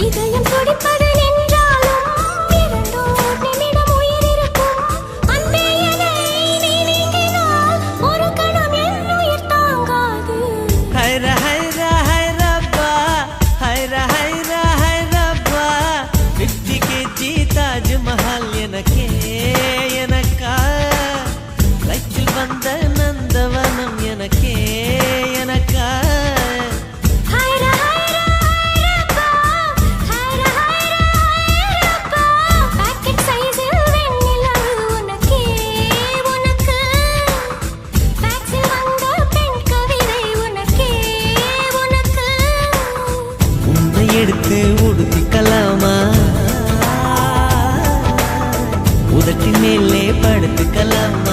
இதயம் துடிப்பது நின்றாலும் இரண்டோர் நிமிடம் உயிர் இருக்கும். அன்பே என்னை நீ நீங்கினால் ஒரு கணம் என் உயிர் தாங்காது. ஹைரா ஹைரா ஹைரப்பா, ஹைரா ஹைரா ஹைரப்பா, 50 kg தாஜ்மஹால் எனக்கே எனக்கா, லைஃபில் வந்த நந்தவனம் எனக்கே எனக்கா. ஹைரா ஹைரா ஹைரப்பா, ஹைரா ஹைரா ஹைரப்பா, பாக்கெட் சைஸில் வெண்ணிலவு உனக்கே உனக்கு, பேக்ஸில் வந்த பெண் கவிதை உனக்கே உனக்கு. உன்னை எடுத்து உடுத்திக்கலாமா, உதட்டின் மேலே படுத்துக்கலாமா,